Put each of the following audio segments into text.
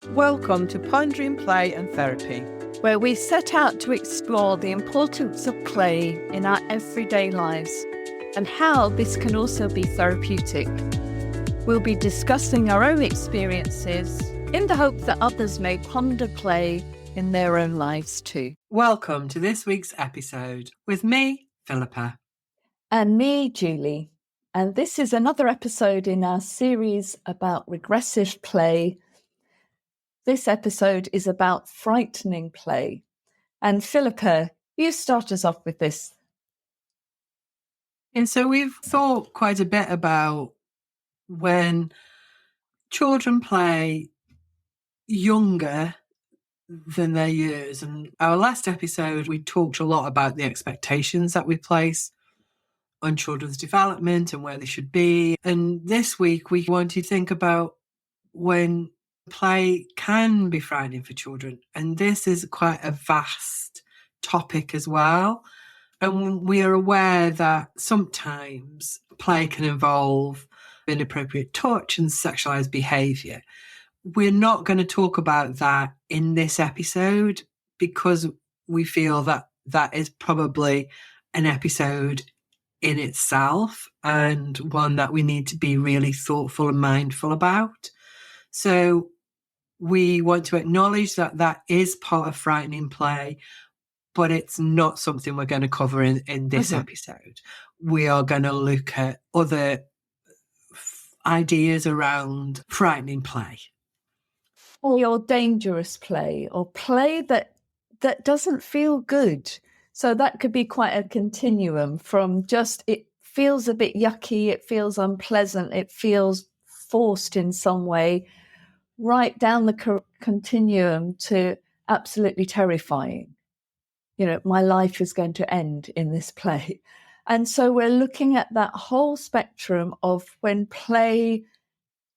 Welcome to Pondering, Play and Therapy, where we set out to explore the importance of play in our everyday lives and how this can also be therapeutic. We'll be discussing our own experiences in the hope that others may ponder play in their own lives too. Welcome to this week's episode with me, Philippa. And me, Julie. And this is another episode in our series about regressive play. This episode is about frightening play. And Philippa, you start us off with this. And so we've thought quite a bit about when children play younger than their years. And our last episode, we talked a lot about the expectations that we place on children's development and where they should be. And this week, we want to think about when play can be frightening for children. And this is quite a vast topic as well. And we are aware that sometimes play can involve inappropriate touch and sexualized behavior. We're not going to talk about that in this episode because we feel that that is probably an episode in itself and one that we need to be really thoughtful and mindful about. So we want to acknowledge that that is part of frightening play, but it's not something we're going to cover in this episode. We are going to look at other ideas around frightening play. Or dangerous play, or play that doesn't feel good. So that could be quite a continuum from just it feels a bit yucky, it feels unpleasant, it feels forced in some way, right down the continuum to absolutely terrifying. You know, my life is going to end in this play. And so we're looking at that whole spectrum of when play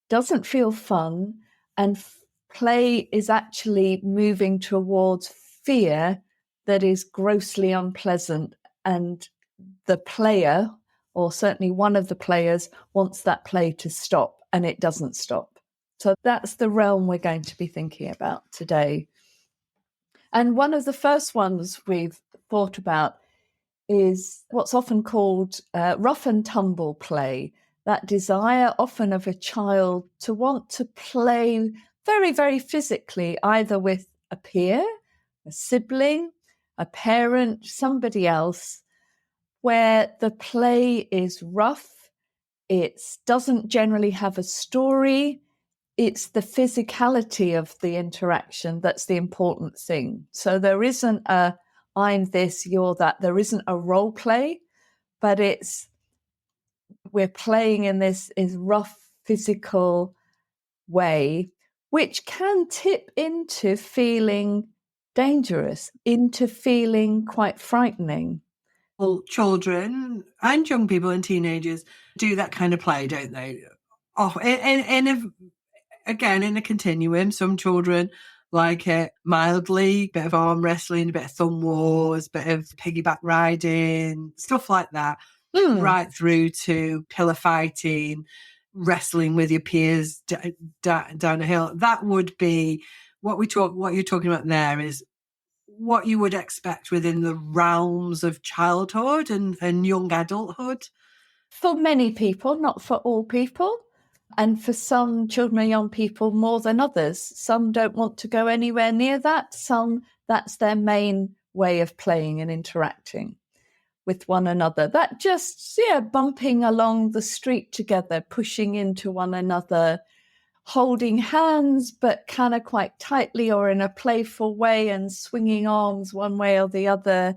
doesn't feel fun and play is actually moving towards fear that is grossly unpleasant, and the player, or certainly one of the players, wants that play to stop and it doesn't stop. So that's the realm we're going to be thinking about today. And one of the first ones we've thought about is what's often called rough-and-tumble play, that desire often of a child to want to play very, very physically, either with a peer, a sibling, a parent, somebody else, where the play is rough, it doesn't generally have a story, it's the physicality of the interaction that's the important thing. So there isn't a I'm this, you're that. There isn't a role play, but we're playing in this rough physical way, which can tip into feeling dangerous, into feeling quite frightening. Well, children and young people and teenagers do that kind of play, don't they? Again, in a continuum, some children like it mildly, bit of arm wrestling, a bit of thumb wars, bit of piggyback riding, stuff like that, right through to pillar fighting, wrestling with your peers down a hill. That would be what you're talking about there is what you would expect within the realms of childhood and young adulthood. For many people, not for all people. And for some children and young people more than others. Some don't want to go anywhere near that. Some, that's their main way of playing and interacting with one another. That just, bumping along the street together, pushing into one another, holding hands, but kind of quite tightly or in a playful way and swinging arms one way or the other.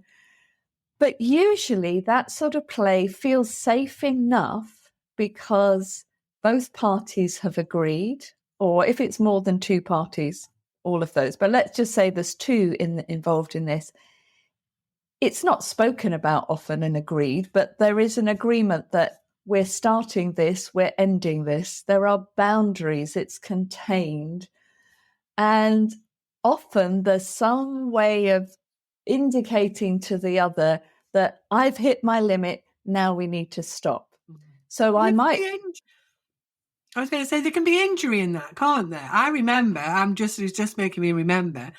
But usually that sort of play feels safe enough because both parties have agreed, or if it's more than two parties, all of those. But let's just say there's two involved in this. It's not spoken about often and agreed, but there is an agreement that we're starting this, we're ending this. There are boundaries, it's contained. And often there's some way of indicating to the other that I've hit my limit, now we need to stop. So I might... I was going to say there can be injury in that, can't there? I remember. It's just making me remember.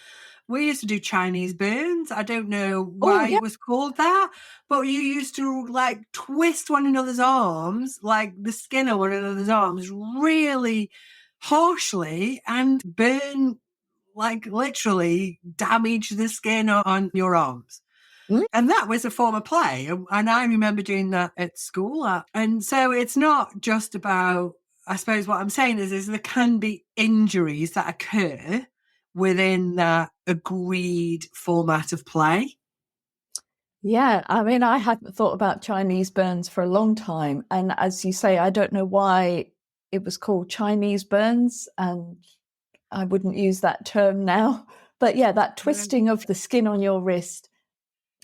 We used to do Chinese burns. I don't know Oh, why yeah. it was called that, but you used to like twist one another's arms, like the skin of one another's arms, really harshly and burn, like literally damage the skin on your arms. Mm. And that was a form of play. And I remember doing that at school. And so it's not just about, I suppose what I'm saying is there can be injuries that occur within that agreed format of play. Yeah, I mean, I hadn't thought about Chinese burns for a long time. And as you say, I don't know why it was called Chinese burns, and I wouldn't use that term now. But yeah, that twisting of the skin on your wrist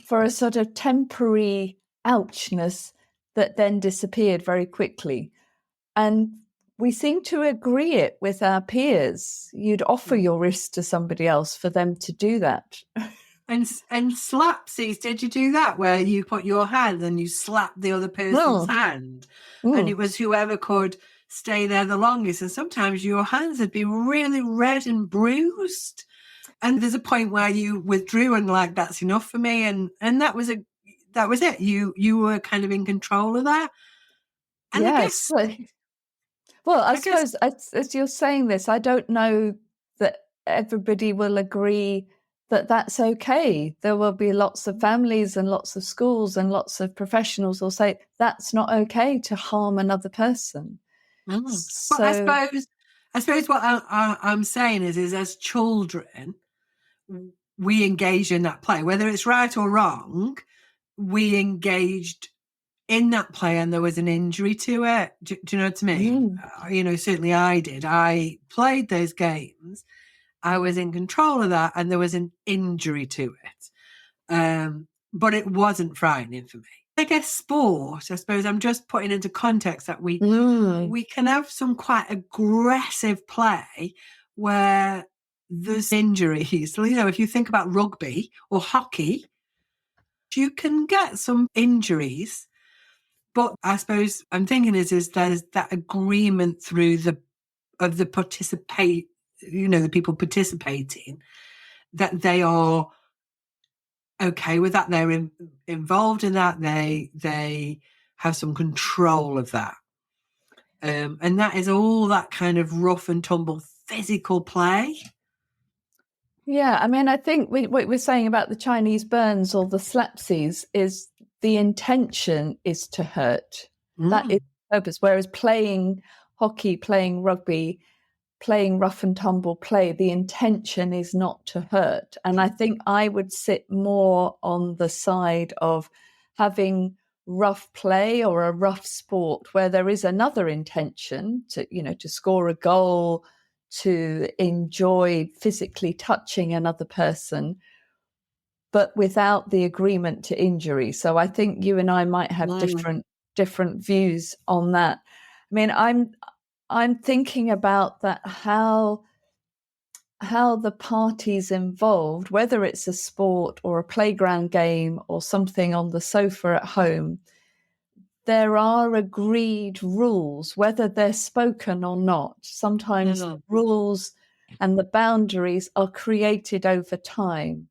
for a sort of temporary ouchness that then disappeared very quickly. And we seem to agree it with our peers. You'd offer your wrist to somebody else for them to do that. And slapsies, did you do that where you put your hand and you slap the other person's Mm. hand? And Mm. it was whoever could stay there the longest. And sometimes your hands would be really red and bruised. And there's a point where you withdrew and like, that's enough for me. And that was it. You were kind of in control of that. And Yes. Well, I I guess, suppose as you're saying this, I don't know that everybody will agree that that's okay. There will be lots of families and lots of schools and lots of professionals will say that's not okay to harm another person. well, So, I suppose what I'm saying is as children, we engage in that play, whether it's right or wrong, we engaged in that play and there was an injury to it. Do you know what I mean? Certainly I did. I played those games. I was in control of that and there was an injury to it. But it wasn't frightening for me. I guess sport, I suppose I'm just putting into context that we can have some quite aggressive play where there's injuries. So, if you think about rugby or hockey, you can get some injuries. But I suppose I'm thinking is there's that agreement through the people participating, that they are okay with that. They're involved in that. They have some control of that. And that is all that kind of rough and tumble physical play. yeah, I mean, I think what we're saying about the Chinese burns or the slapsies is the intention is to hurt. That is the purpose. Whereas playing hockey, playing rugby, playing rough and tumble play, the intention is not to hurt. And I think I would sit more on the side of having rough play or a rough sport where there is another intention to score a goal, to enjoy physically touching another person, but without the agreement to injury. So I think you and I might have different views on that. I mean, I'm thinking about that, how the parties involved, whether it's a sport or a playground game or something on the sofa at home, there are agreed rules, whether they're spoken or not. Sometimes the rules and the boundaries are created over time.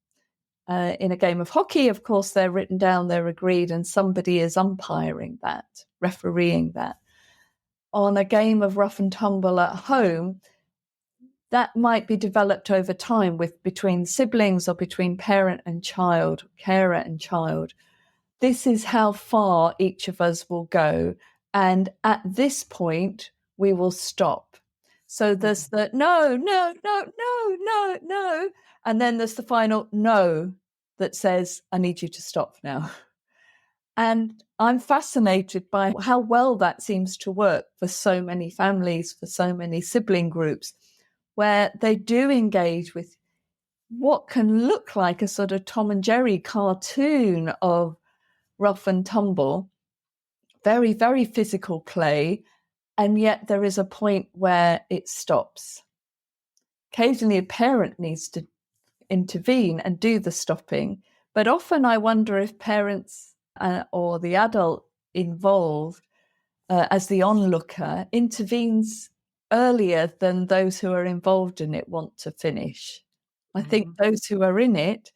In a game of hockey, of course, they're written down, they're agreed, and somebody is umpiring that, refereeing that. On a game of rough and tumble at home, that might be developed over time between siblings or between parent and child, carer and child. This is how far each of us will go. And at this point, we will stop. So there's the no, no, no, no, no, no. And then there's the final no that says, I need you to stop now. And I'm fascinated by how well that seems to work for so many families, for so many sibling groups, where they do engage with what can look like a sort of Tom and Jerry cartoon of rough and tumble, very, very physical play, and yet there is a point where it stops. Occasionally, a parent needs to intervene and do the stopping, but often I wonder if parents or the adult involved as the onlooker, intervenes earlier than those who are involved in it want to finish. I think those who are in it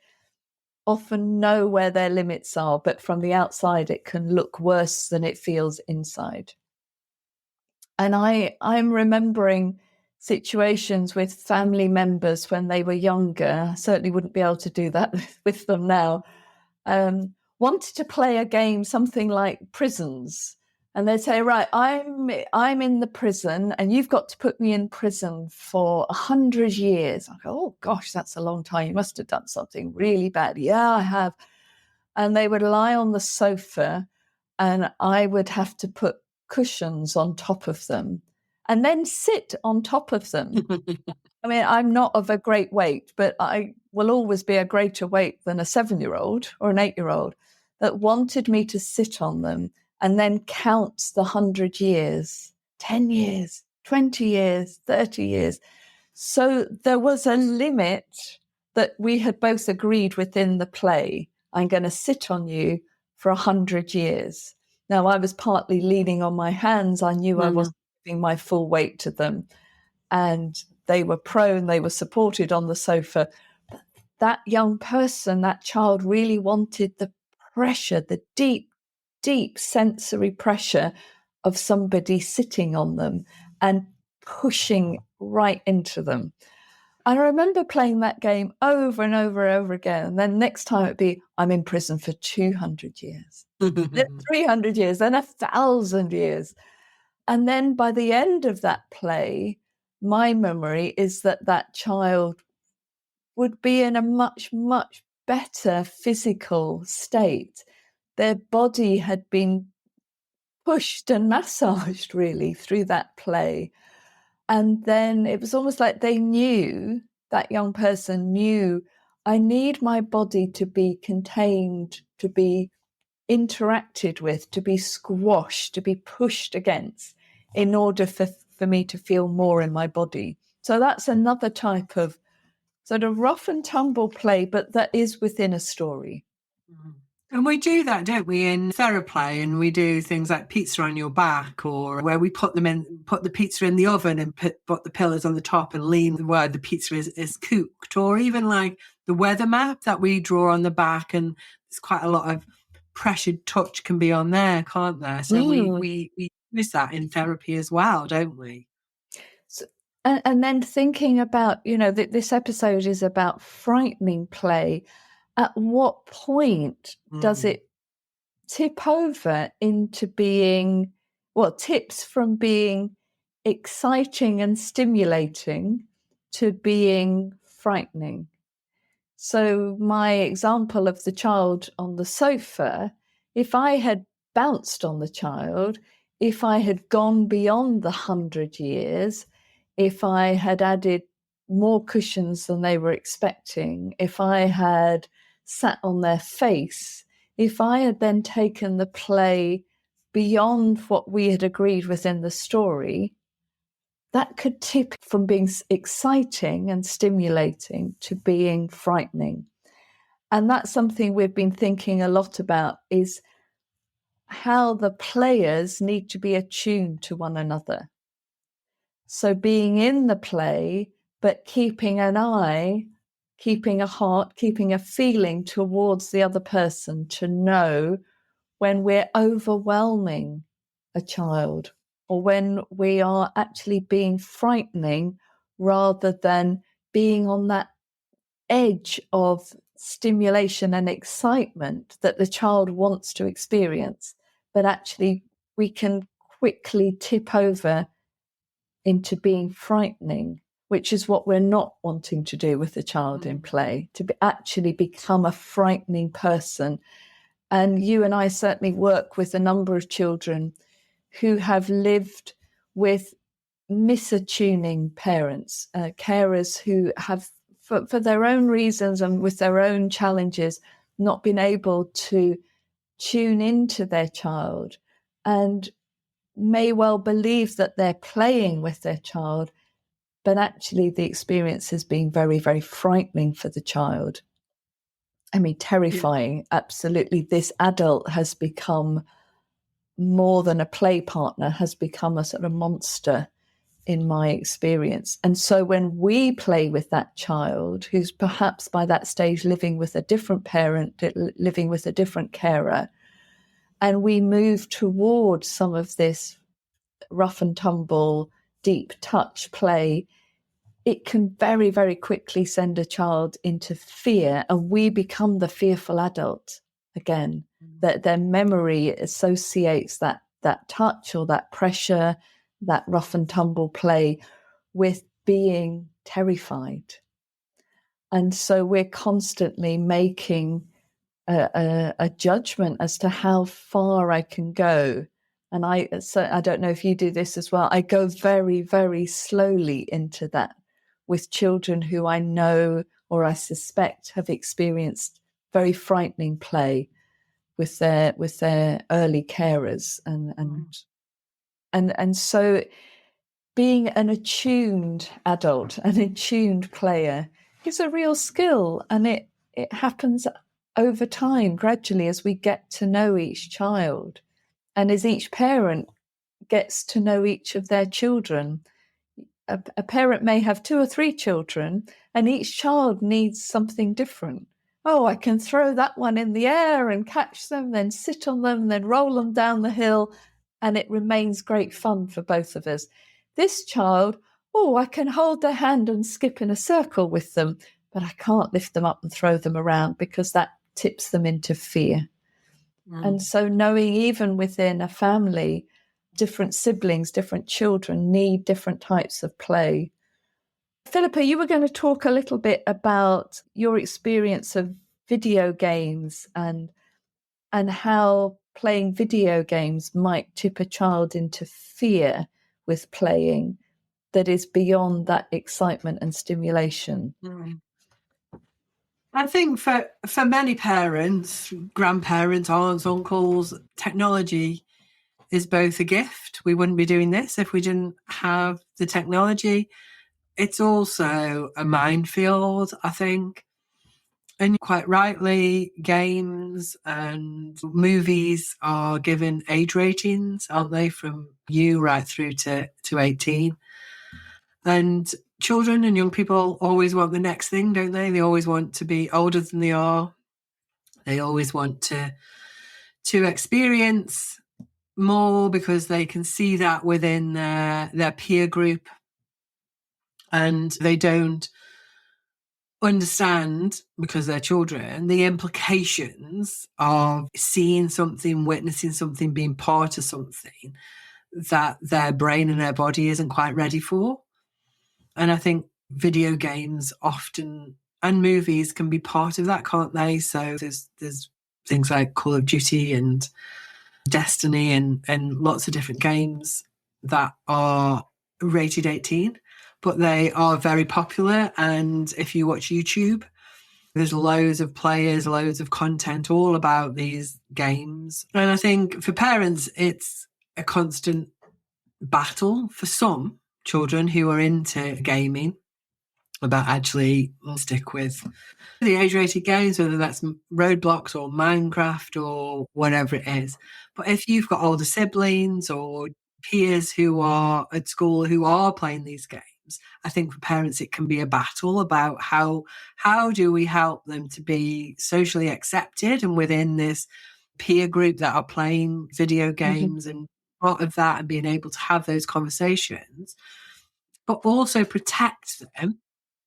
often know where their limits are, but from the outside it can look worse than it feels inside. And I'm remembering situations with family members when they were younger. I certainly wouldn't be able to do that with them now. Wanted to play a game, something like prisons. And they'd say, right, I'm in the prison and you've got to put me in prison for 100 years. I go, oh gosh, that's a long time. You must have done something really bad. Yeah, I have. And they would lie on the sofa and I would have to put cushions on top of them and then sit on top of them. I mean, I'm not of a great weight, but I will always be a greater weight than a 7-year-old or an 8-year-old that wanted me to sit on them and then count the 100 years, 10 years, 20 years, 30 years. So there was a limit that we had both agreed within the play. I'm going to sit on you for 100 years. Now, I was partly leaning on my hands. I knew I wasn't giving my full weight to them. And they were prone, they were supported on the sofa. But that young person, that child really wanted the pressure, the deep, deep sensory pressure of somebody sitting on them and pushing right into them. I remember playing that game over and over and over again. And then next time it'd be, I'm in prison for 200 years, then 300 years, then 1,000 years. And then by the end of that play, my memory is that that child would be in a much, much better physical state. Their body had been pushed and massaged really through that play. And then it was almost like they knew, that young person knew, I need my body to be contained, to be interacted with, to be squashed, to be pushed against in order for me to feel more in my body. So that's another type of sort of rough and tumble play, but that is within a story. And we do that, don't we, in Theraplay, and we do things like pizza on your back, or where we put the pizza in the oven and put the pillars on the top and lean where the pizza is cooked, or even like the weather map that we draw on the back, and there's quite a lot of pressured touch can be on there, can't there? So we use that in therapy as well, don't we? So, and then thinking about, this episode is about frightening play. At what point does it tip over into being, tips from being exciting and stimulating to being frightening? So my example of the child on the sofa, if I had bounced on the child, if I had gone beyond the 100 years, if I had added more cushions than they were expecting, if I had sat on their face, if I had then taken the play beyond what we had agreed within the story, that could tip from being exciting and stimulating to being frightening. And that's something we've been thinking a lot about, is how the players need to be attuned to one another. So being in the play, but keeping an eye, keeping a heart, keeping a feeling towards the other person to know when we're overwhelming a child or when we are actually being frightening rather than being on that edge of stimulation and excitement that the child wants to experience. But actually, we can quickly tip over into being frightening, which is what we're not wanting to do with the child in play, to actually become a frightening person. And you and I certainly work with a number of children who have lived with misattuning parents, carers who have, for their own reasons and with their own challenges, not been able to tune into their child and may well believe that they're playing with their child, but actually the experience has been very, very frightening for the child. I mean, terrifying, absolutely. This adult has become more than a play partner, has become a sort of monster in my experience. And so when we play with that child who's perhaps by that stage living with a different parent, living with a different carer, and we move towards some of this rough and tumble, deep touch play, it can very, very quickly send a child into fear, and we become the fearful adult again. That their memory associates that touch or that pressure, that rough and tumble play with being terrified. And so we're constantly making a judgment as to how far I can go. And I don't know if you do this as well. I go very, very slowly into that with children who I know or I suspect have experienced very frightening play with their early carers, and so being an attuned adult, an attuned player, is a real skill, and it happens over time, gradually, as we get to know each child, and as each parent gets to know each of their children. A parent may have 2 or 3 children, and each child needs something different. Oh, I can throw that one in the air and catch them, then sit on them, then roll them down the hill, and it remains great fun for both of us. This child, oh, I can hold their hand and skip in a circle with them, but I can't lift them up and throw them around because that tips them into fear. And so knowing even within a family, different siblings, different children need different types of play. Philippa, you were going to talk a little bit about your experience of video games and how playing video games might tip a child into fear with playing that is beyond that excitement and stimulation. I think for many parents, grandparents, aunts, uncles, technology is both a gift. We wouldn't be doing this if we didn't have the technology. It's also a minefield, I think. And quite rightly, games and movies are given age ratings, aren't they, from you right through to 18. And children and young people always want the next thing, don't they? They always want to be older than they are. They always want to experience more because they can see that within their peer group, and they don't understand, because they're children, the implications of seeing something, witnessing something, being part of something that their brain and their body isn't quite ready for. And I think video games often, and movies, can be part of that, can't they? So there's things like Call of Duty and Destiny and lots of different games that are rated 18, but they are very popular. And if you watch YouTube, there's loads of players, loads of content all about these games. And I think for parents, it's a constant battle for some children who are into gaming about actually stick with the age-rated games, whether that's Roblox or Minecraft or whatever it is. But if you've got older siblings or peers who are at school who are playing these games, I think for parents it can be a battle about how do we help them to be socially accepted and within this peer group that are playing video games, and part of that and being able to have those conversations, but also protect them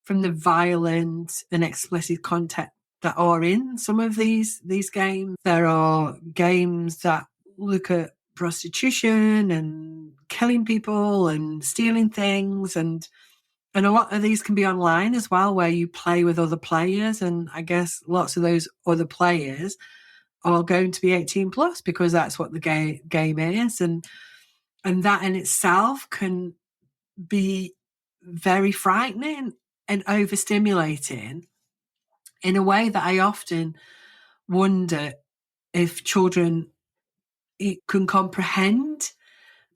from the violent and explicit content that are in some of these games. There are games that look at prostitution and killing people and stealing things, and a lot of these can be online as well, where you play with other players, and I guess lots of those other players are going to be 18 plus because that's what the game is, and that in itself can be very frightening and overstimulating in a way that I often wonder if children can comprehend,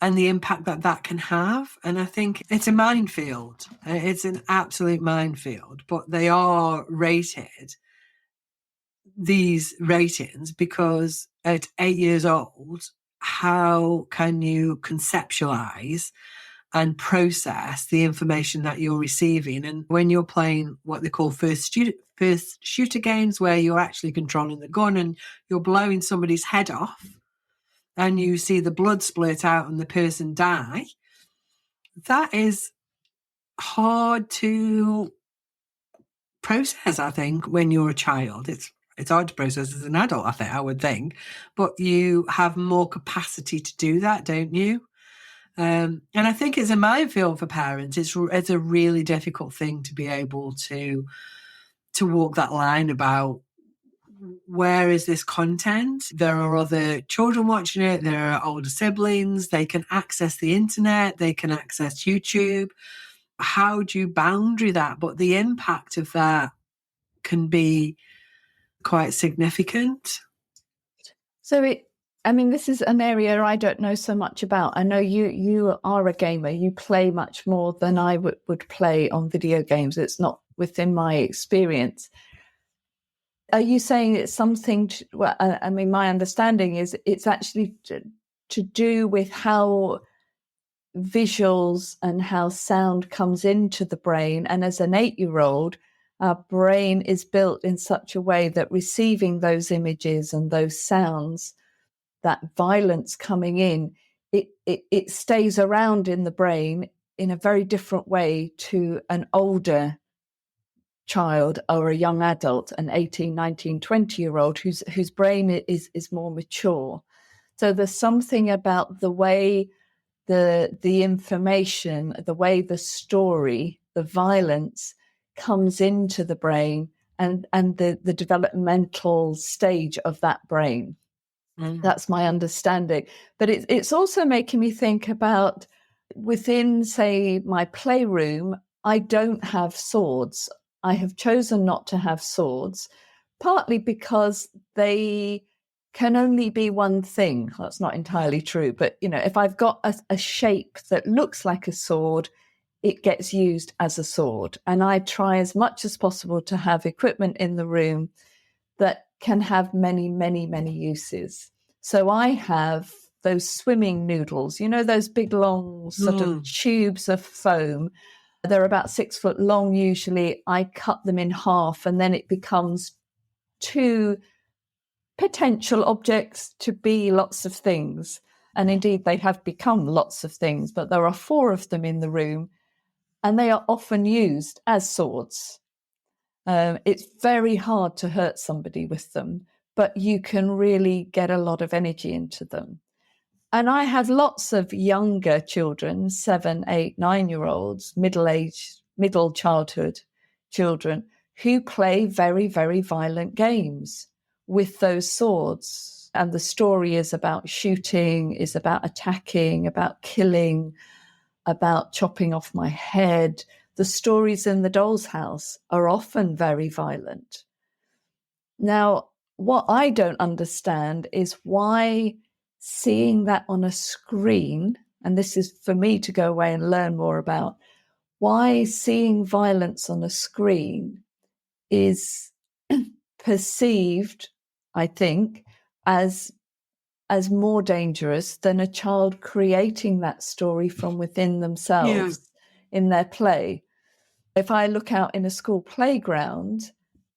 and the impact that can have. And I think it's a minefield. It's an absolute minefield, but they are rated, these ratings, because at 8 years old, how can you conceptualize and process the information that you're receiving. And when you're playing what they call first shooter games, where you're actually controlling the gun and you're blowing somebody's head off and you see the blood split out and the person die, that is hard to process, I think, when you're a child. It's hard to process as an adult, I would think, but you have more capacity to do that, don't you? And I think it's a minefield for parents. It's a really difficult thing to be able to walk that line about where is this content. There are other children watching it. There are older siblings. They can access the internet. They can access YouTube. How do you boundary that? But the impact of that can be quite significant. So this is an area I don't know so much about. I know you are a gamer. You play much more than I would play on video games. It's not within my experience. Are you saying it's something? My understanding is it's actually to do with how visuals and how sound comes into the brain. And as an 8-year-old, our brain is built in such a way that receiving those images and those sounds, that violence coming in, it stays around in the brain in a very different way to an older child or a young adult, an 18, 19, 20-year-old whose brain is more mature. So there's something about the way the information, the way the story, the violence comes into the brain and the developmental stage of that brain. That's my understanding. But it's also making me think about within, say, my playroom, I don't have swords. I have chosen not to have swords, partly because they can only be one thing. That's not entirely true. But, if I've got a shape that looks like a sword, it gets used as a sword. And I try as much as possible to have equipment in the room that can have many, many, many uses. So I have those swimming noodles, those big, long sort of tubes of foam. They're about 6 foot long usually. I cut them in half and then it becomes 2 potential objects to be lots of things. And indeed, they have become lots of things, but there are 4 of them in the room and they are often used as swords. It's very hard to hurt somebody with them, but you can really get a lot of energy into them. And I have lots of younger children, 7, 8, 9-year-olds, middle childhood children who play very, very violent games with those swords. And the story is about shooting, is about attacking, about killing, about chopping off my head. The stories in the doll's house are often very violent. Now, what I don't understand is why seeing that on a screen, and this is for me to go away and learn more about, why seeing violence on a screen is perceived, I think, as more dangerous than a child creating that story from within themselves in their play. If I look out in a school playground,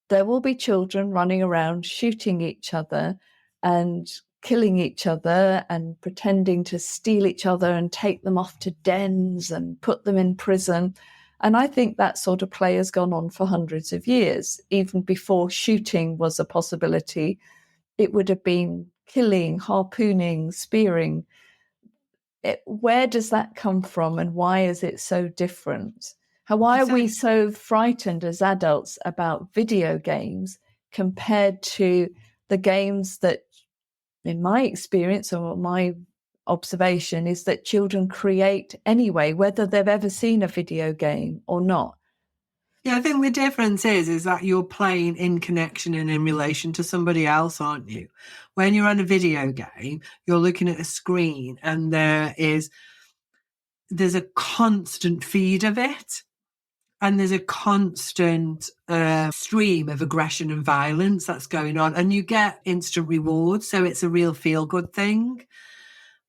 there will be children running around shooting each other and killing each other and pretending to steal each other and take them off to dens and put them in prison. And I think that sort of play has gone on for hundreds of years. Even before shooting was a possibility, it would have been killing, harpooning, spearing. Where does that come from and why is it so different? Why are we so frightened as adults about video games compared to the games that, in my experience or my observation, is that children create anyway, whether they've ever seen a video game or not? Yeah, I think the difference is that you're playing in connection and in relation to somebody else, aren't you? When you're on a video game, you're looking at a screen and there's a constant feed of it. And there's a constant stream of aggression and violence that's going on. And you get instant rewards. So it's a real feel-good thing.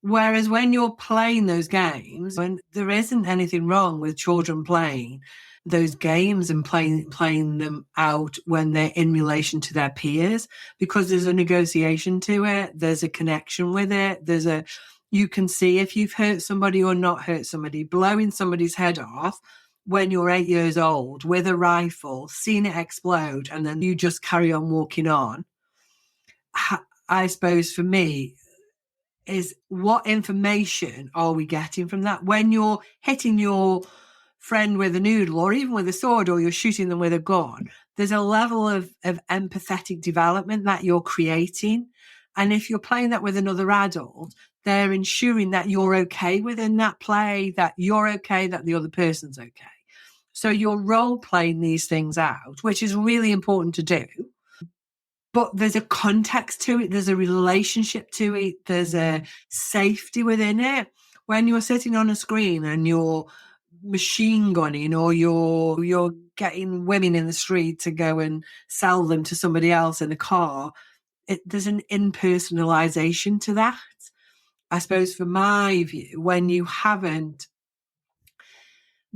Whereas when you're playing those games, when there isn't anything wrong with children playing those games and playing them out when they're in relation to their peers, because there's a negotiation to it, there's a connection with it, you can see if you've hurt somebody or not hurt somebody. Blowing somebody's head off when you're 8 years old with a rifle, seeing it explode, and then you just carry on walking on. I suppose for me, is what information are we getting from that? When you're hitting your friend with a noodle or even with a sword, or you're shooting them with a gun, there's a level of empathetic development that you're creating. And if you're playing that with another adult, they're ensuring that you're okay within that play, that you're okay, that the other person's okay. So you're role playing these things out, which is really important to do. But there's a context to it. There's a relationship to it. There's a safety within it. When you're sitting on a screen and you're machine gunning, or you're getting women in the street to go and sell them to somebody else in a car, there's an impersonalization to that. I suppose from my view, when you haven't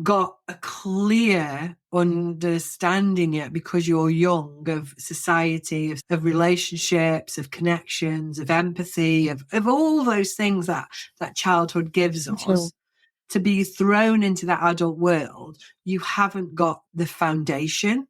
got a clear understanding yet, because you're young, of society, of relationships, of connections, of empathy, of all those things that childhood gives us, to be thrown into that adult world, you haven't got the foundation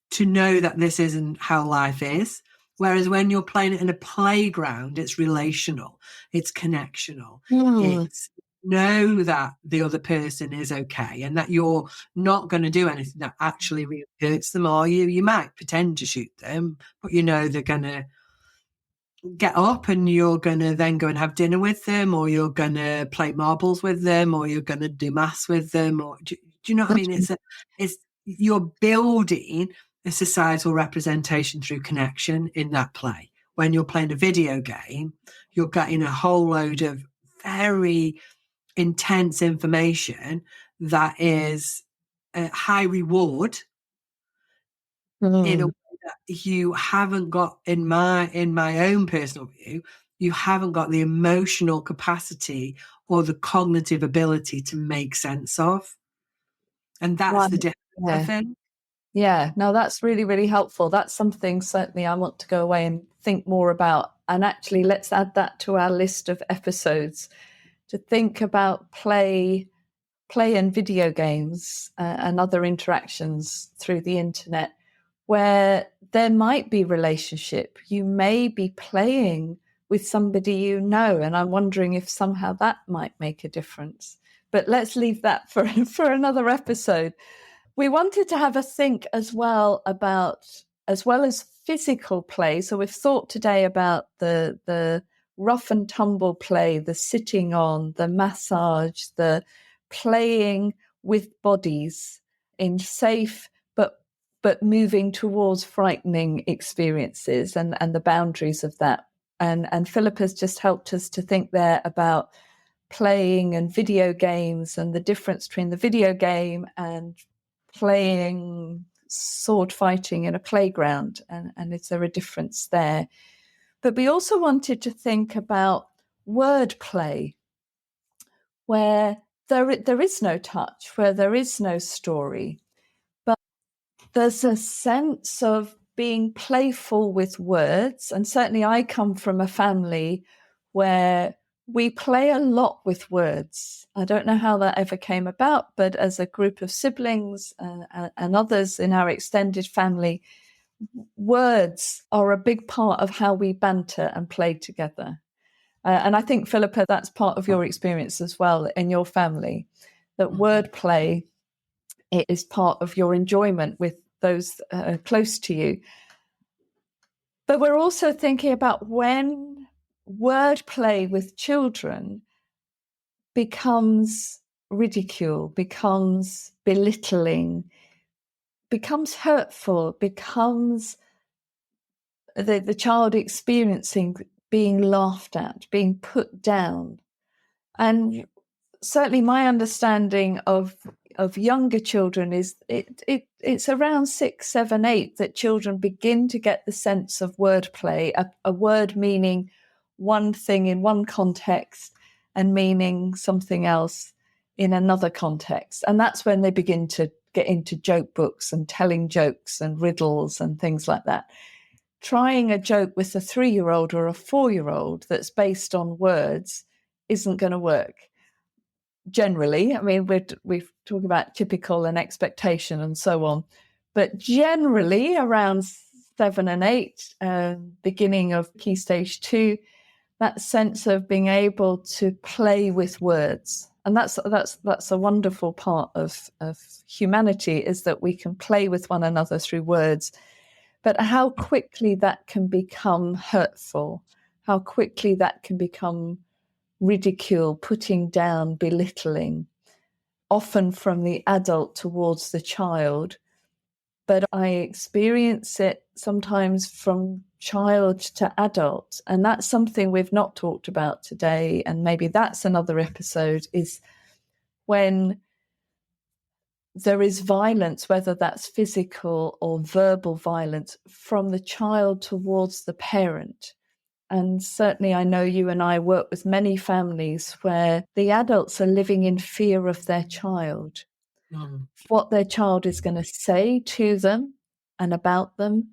to know that this isn't how life is. Whereas when you're playing it in a playground, it's relational, it's connectional, it's know that the other person is okay and that you're not going to do anything that actually really hurts them, or you might pretend to shoot them, but you know they're going to get up and you're going to then go and have dinner with them, or you're going to play marbles with them, or you're going to do maths with them, or do you know what I mean? It's you're building a societal representation through connection in that play. When you're playing a video game, you're getting a whole load of very intense information that is a high reward in a way that you haven't got, in my own personal view, you haven't got the emotional capacity or the cognitive ability to make sense of. And that's the difference, I think. Yeah, no, that's really, really helpful. That's something certainly I want to go away and think more about. And actually, let's add that to our list of episodes, to think about play and video games and other interactions through the internet, where there might be relationship. You may be playing with somebody you know, and I'm wondering if somehow that might make a difference. But let's leave that for another episode. We wanted to have a think as well as physical play. So we've thought today about the rough and tumble play, the sitting on, the massage, the playing with bodies in safe but moving towards frightening experiences, and the boundaries of that. And Philippa's just helped us to think there about playing and video games, and the difference between the video game and playing sword fighting in a playground, and is there a difference there? But we also wanted to think about wordplay, where there is no touch, where there is no story, but there's a sense of being playful with words. And certainly I come from a family where we play a lot with words. I don't know how that ever came about, but as a group of siblings and others in our extended family, words are a big part of how we banter and play together. And I think, Philippa, that's part of your experience as well in your family, that wordplay is part of your enjoyment with those close to you. But we're also thinking about when wordplay with children becomes ridicule, becomes belittling, becomes hurtful, becomes the child experiencing being laughed at, being put down. And certainly my understanding of younger children is it's around 6, 7, 8 that children begin to get the sense of wordplay, a word meaning one thing in one context, and meaning something else in another context. And that's when they begin to get into joke books and telling jokes and riddles and things like that. Trying a joke with a 3-year-old or a 4-year-old that's based on words isn't going to work. Generally, I mean, we're talking about typical and expectation and so on, but generally around 7 and 8, beginning of Key Stage 2, that sense of being able to play with words. And that's a wonderful part of humanity, is that we can play with one another through words. But how quickly that can become hurtful, how quickly that can become ridicule, putting down, belittling, often from the adult towards the child. But I experience it sometimes from child to adult. And that's something we've not talked about today. And maybe that's another episode, is when there is violence, whether that's physical or verbal violence, from the child towards the parent. And certainly I know you and I work with many families where the adults are living in fear of their child, what their child is going to say to them and about them,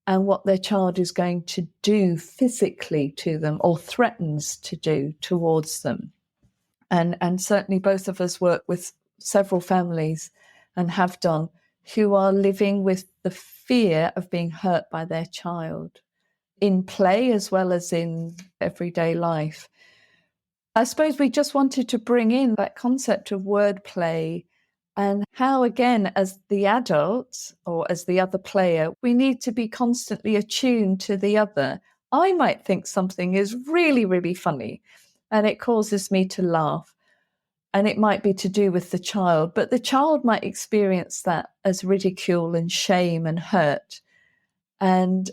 and what their child is going to do physically to them or threatens to do towards them. And certainly both of us work with several families and have done, who are living with the fear of being hurt by their child in play as well as in everyday life. I suppose we just wanted to bring in that concept of wordplay and how, again, as the adult or as the other player, we need to be constantly attuned to the other. I might think something is really, really funny and it causes me to laugh. And it might be to do with the child, but the child might experience that as ridicule and shame and hurt. And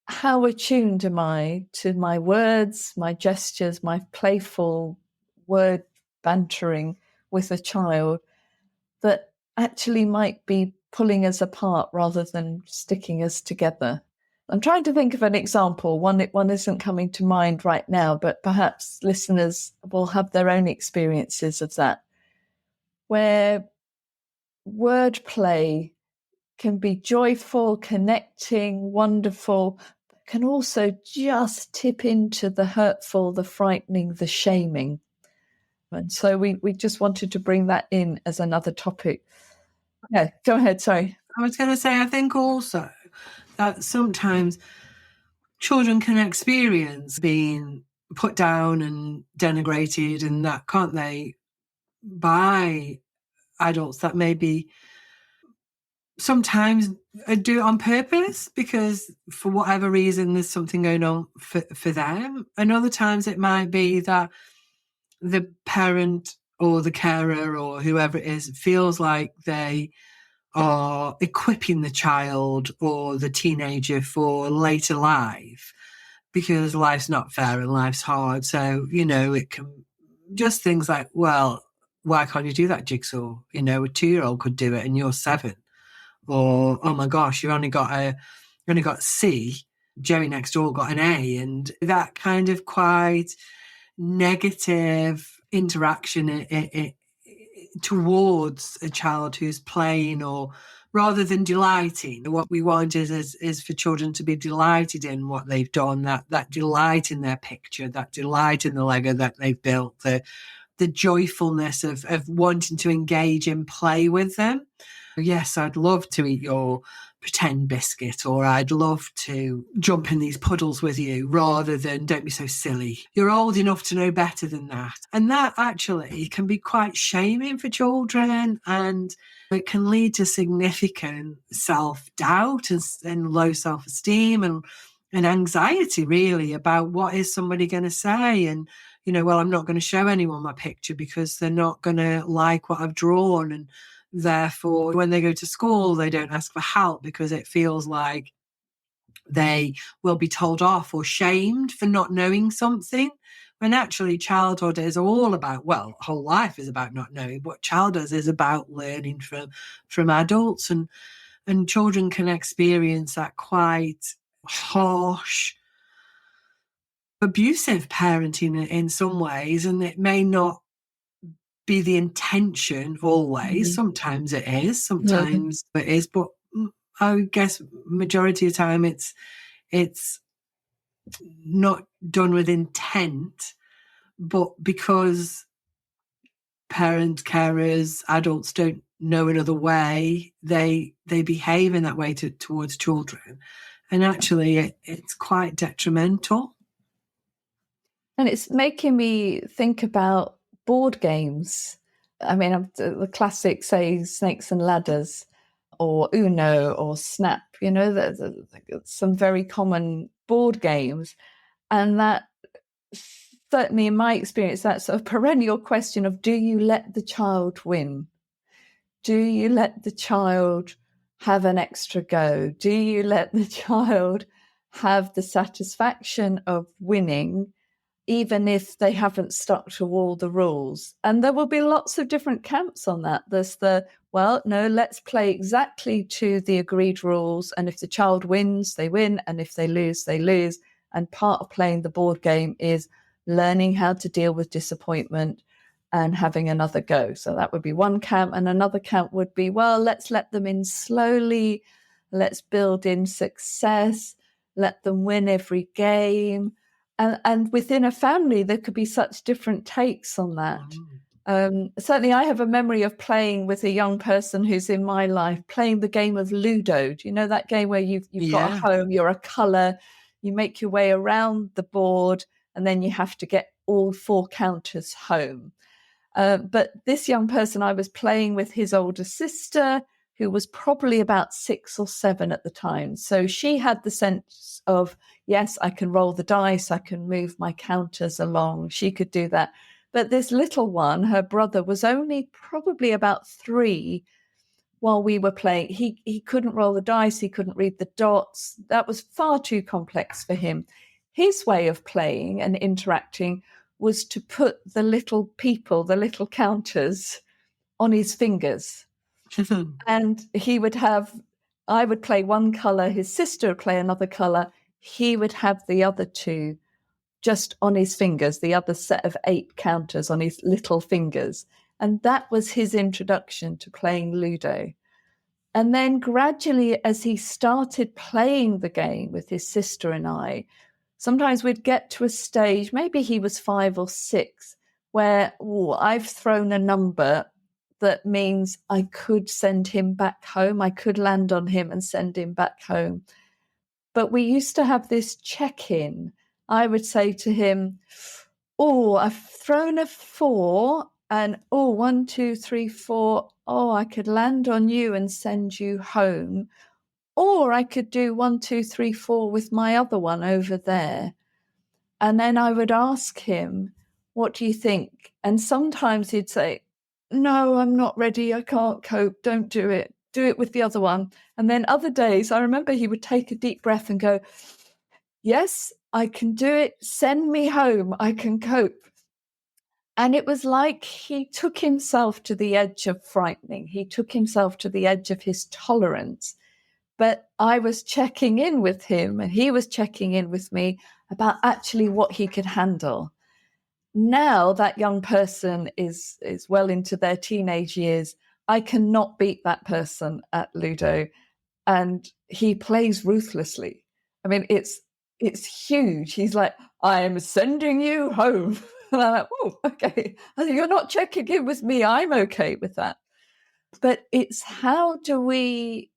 how attuned am I to my words, my gestures, my playful word bantering with a child that actually might be pulling us apart rather than sticking us together? I'm trying to think of an example. One isn't coming to mind right now, but perhaps listeners will have their own experiences of that, where wordplay can be joyful, connecting, wonderful, can also just tip into the hurtful, the frightening, the shaming. And so we just wanted to bring that in as another topic. Yeah, go ahead, sorry. I was going to say, I think also that sometimes children can experience being put down and denigrated and that, can't they, by adults that maybe sometimes do it on purpose because for whatever reason there's something going on for them. And other times it might be that the parent or the carer or whoever it is feels like they are equipping the child or the teenager for later life because life's not fair and life's hard. So, it can just things like, well, why can't you do that jigsaw? A 2-year-old could do it and you're 7. Or, oh my gosh, you only got C. Jerry next door got an A. And that kind of quite negative interaction towards a child who's playing, or rather than delighting. What we want is for children to be delighted in what they've done, that delight in their picture, that delight in the Lego that they've built, the joyfulness of wanting to engage in play with them. Yes, I'd love to eat your pretend biscuit, or I'd love to jump in these puddles with you, rather than don't be so silly. You're old enough to know better than that. And that actually can be quite shaming for children, and it can lead to significant self-doubt and low self-esteem and anxiety, really, about what is somebody going to say. And, well, I'm not going to show anyone my picture because they're not going to like what I've drawn. And therefore, when they go to school, they don't ask for help because it feels like they will be told off or shamed for not knowing something. When actually childhood is all about, well, whole life is about not knowing. What childhood is about learning from adults, and children can experience that quite harsh abusive parenting in some ways, and it may not be the intention always. Sometimes it is, sometimes it is, but I guess majority of the time it's not done with intent, but because parents, carers, adults don't know another way, they behave in that way towards children, and actually it's quite detrimental. And it's making me think about board games. I mean, the classic, say, Snakes and Ladders, or Uno, or Snap. You know, there's some very common board games, and that, certainly in my experience, that sort of perennial question of, do you let the child win? Do you let the child have an extra go? Do you let the child have the satisfaction of winning, even if they haven't stuck to all the rules? And there will be lots of different camps on that. There's well, no, let's play exactly to the agreed rules. And if the child wins, they win. And if they lose, they lose. And part of playing the board game is learning how to deal with disappointment and having another go. So that would be one camp. And another camp would be, well, let's let them in slowly. Let's build in success. Let them win every game. And within a family, there could be such different takes on that. Certainly, I have a memory of playing with a young person who's in my life, playing the game of Ludo. Do you know that game where you've got a home, you're a colour, you make your way around the board, and then you have to get all 4 counters home. But this young person, I was playing with his older sister, who was probably about 6 or 7 at the time. So she had the sense of, yes, I can roll the dice, I can move my counters along. She could do that. But this little one, her brother, was only probably about 3 while we were playing. He couldn't roll the dice, he couldn't read the dots. That was far too complex for him. His way of playing and interacting was to put the little people, the little counters, on his fingers. And I would play one colour, his sister would play another colour, he would have the other 2 just on his fingers, the other set of 8 counters on his little fingers. And that was his introduction to playing Ludo. And then gradually, as he started playing the game with his sister and I, sometimes we'd get to a stage, maybe he was 5 or 6, where I've thrown a number that means I could send him back home. I could land on him and send him back home. But we used to have this check-in. I would say to him, I've thrown a 4, and 1, 2, 3, 4. I could land on you and send you home. Or I could do 1, 2, 3, 4 with my other one over there. And then I would ask him, what do you think? And sometimes he'd say, no, I'm not ready. I can't cope. Don't do it. Do it with the other one. And then other days, I remember he would take a deep breath and go, yes, I can do it. Send me home. I can cope. And it was like he took himself to the edge of frightening. He took himself to the edge of his tolerance. But I was checking in with him and he was checking in with me about actually what he could handle. Now that young person is well into their teenage years. I cannot beat that person at Ludo, and he plays ruthlessly. I mean, it's huge. He's like, I am sending you home. And I'm like, oh, okay. You're not checking in with me. I'm okay with that. But it's how do we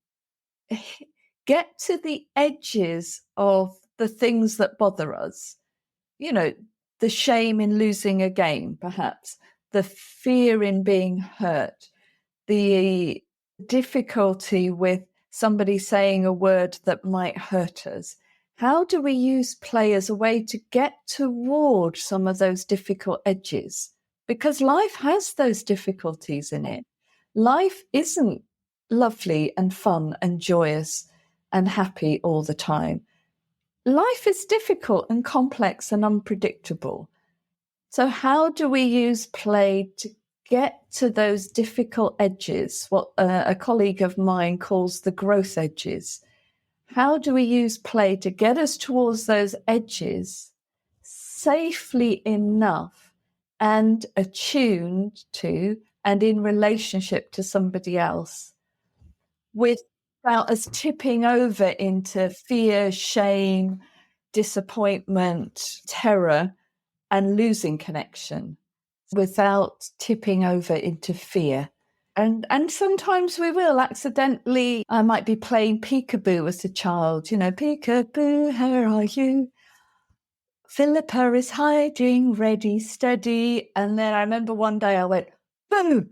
get to the edges of the things that bother us? You know, the shame in losing a game, perhaps, the fear in being hurt, the difficulty with somebody saying a word that might hurt us. How do we use play as a way to get toward some of those difficult edges? Because life has those difficulties in it. Life isn't lovely and fun and joyous and happy all the time. Life is difficult and complex and unpredictable. So how do we use play to get to those difficult edges, what a colleague of mine calls the growth edges? How do we use play to get us towards those edges safely enough and attuned to and in relationship to somebody else without us tipping over into fear, shame, disappointment, terror, and losing connection, without tipping over into fear. And sometimes we will accidentally. I might be playing peekaboo as a child, peekaboo, where are you? Philippa is hiding, ready, steady. And then I remember one day I went, boo,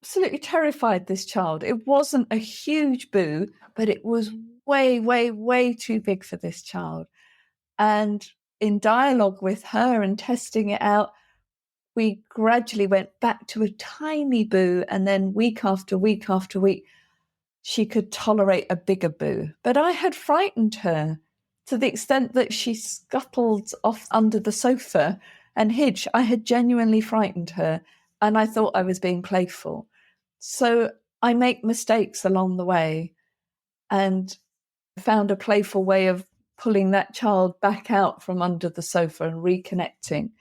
absolutely terrified this child. It wasn't a huge boo, but it was way, way, way too big for this child. And in dialogue with her and testing it out, we gradually went back to a tiny boo. And then week after week after week, she could tolerate a bigger boo. But I had frightened her to the extent that she scuttled off under the sofa and hid. I had genuinely frightened her, and I thought I was being playful. So I make mistakes along the way, and found a playful way of pulling that child back out from under the sofa and reconnecting.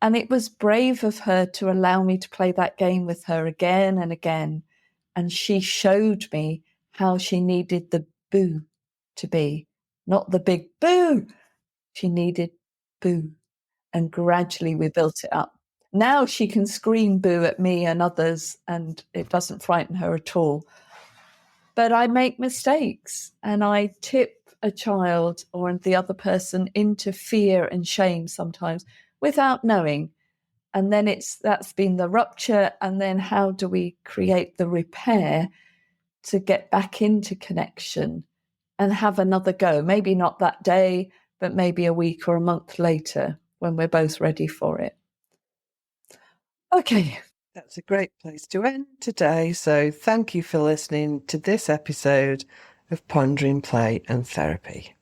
And it was brave of her to allow me to play that game with her again and again. And she showed me how she needed the boo to be, not the big boo. She needed boo. And gradually we built it up. Now she can scream boo at me and others, and it doesn't frighten her at all. But I make mistakes, and I tip a child or the other person into fear and shame sometimes without knowing. And then that's been the rupture. And then how do we create the repair to get back into connection and have another go? Maybe not that day, but maybe a week or a month later when we're both ready for it. Okay. That's a great place to end today. So thank you for listening to this episode of Pondering, Play and Therapy.